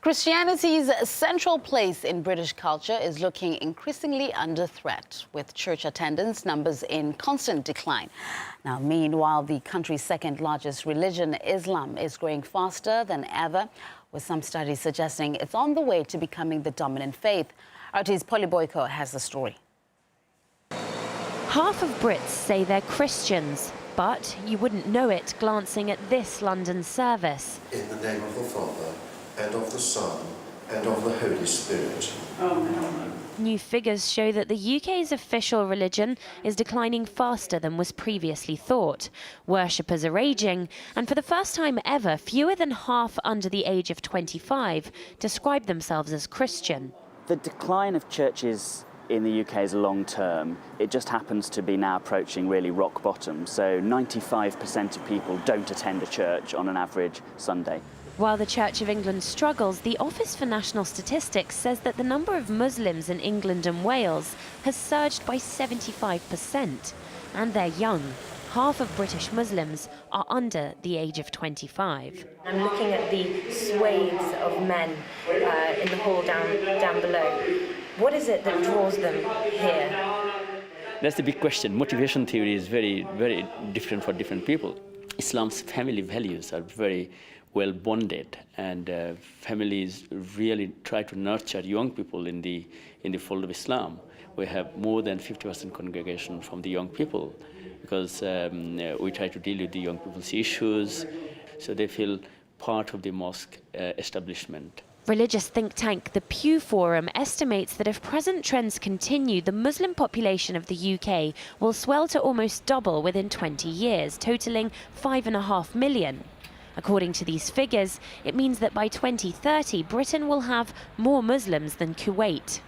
Christianity's central place in British culture is looking increasingly under threat, with church attendance numbers in constant decline. Now, meanwhile, the country's second largest religion, Islam, is growing faster than ever, with some studies suggesting it's on the way to becoming the dominant faith. RT's Polly Boyko has the story. Half of Brits say they're Christians, but you wouldn't know it glancing at this London service. In the name of the Father, and of the Son, and of the Holy Spirit. New figures show that the UK's official religion is declining faster than was previously thought. Worshippers are ageing, and for the first time ever, fewer than half under the age of 25 describe themselves as Christian. The decline of churches in the UK is long term. It just happens to be now approaching really rock bottom. So 95% of people don't attend a church on an average Sunday. While the Church of England struggles, the Office for National Statistics says that the number of Muslims in England and Wales has surged by 75%. And they're young. Half of British Muslims are under the age of 25. I'm looking at the swathes of men in the hall down below. What is it that draws them here? That's the big question. Motivation theory is very, very different for different people. Islam's family values are very well bonded, and families really try to nurture young people in the fold of Islam. We have more than 50% congregation from the young people, because we try to deal with the young people's issues, so they feel part of the mosque establishment. Religious think tank The Pew Forum estimates that if present trends continue, the Muslim population of the UK will swell to almost double within 20 years, totalling 5.5 million. According to these figures, it means that by 2030, Britain will have more Muslims than Kuwait.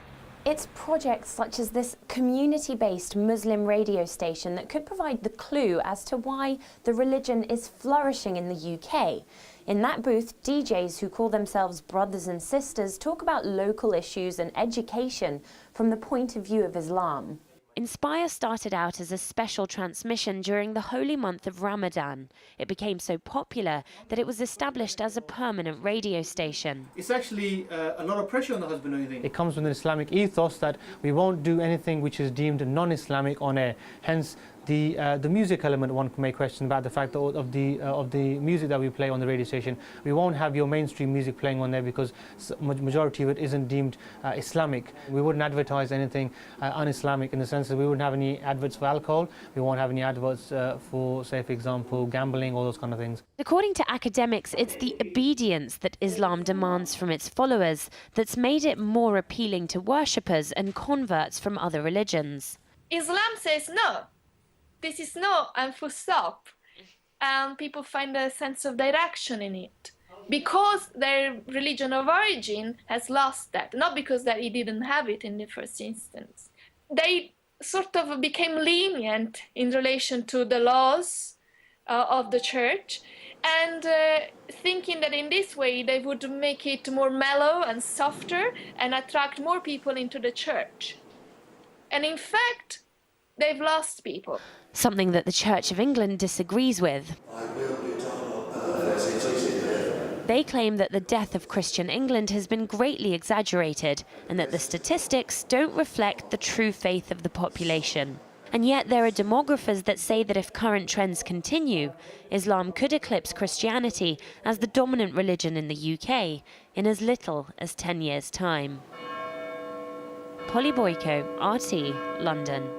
It's projects such as this community-based Muslim radio station that could provide the clue as to why the religion is flourishing in the UK. In that booth, DJs who call themselves brothers and sisters talk about local issues and education from the point of view of Islam. Inspire started out as a special transmission during the holy month of Ramadan. It became so popular that it was established as a permanent radio station. It's actually a lot of pressure on the husband or anything. It comes from the Islamic ethos that we won't do anything which is deemed non-Islamic on air. Hence, the music element, one may question about the fact of the music that we play on the radio station. We won't have your mainstream music playing on there because majority of it isn't deemed Islamic. We wouldn't advertise anything un-Islamic in the sense that we wouldn't have any adverts for alcohol. We won't have any adverts for, say, for example, gambling, all those kind of things. According to academics, it's the obedience that Islam demands from its followers that's made it more appealing to worshippers and converts from other religions. Islam says no. This is no and full stop, and people find a sense of direction in it because their religion of origin has lost that, not because that it didn't have it in the first instance. They sort of became lenient in relation to the laws of the church, and thinking that in this way they would make it more mellow and softer and attract more people into the church. And in fact, they've lost people. Something that the Church of England disagrees with. They claim that the death of Christian England has been greatly exaggerated and that the statistics don't reflect the true faith of the population. And yet there are demographers that say that if current trends continue, Islam could eclipse Christianity as the dominant religion in the UK in as little as 10 years' time. Polly Boyko, RT, London.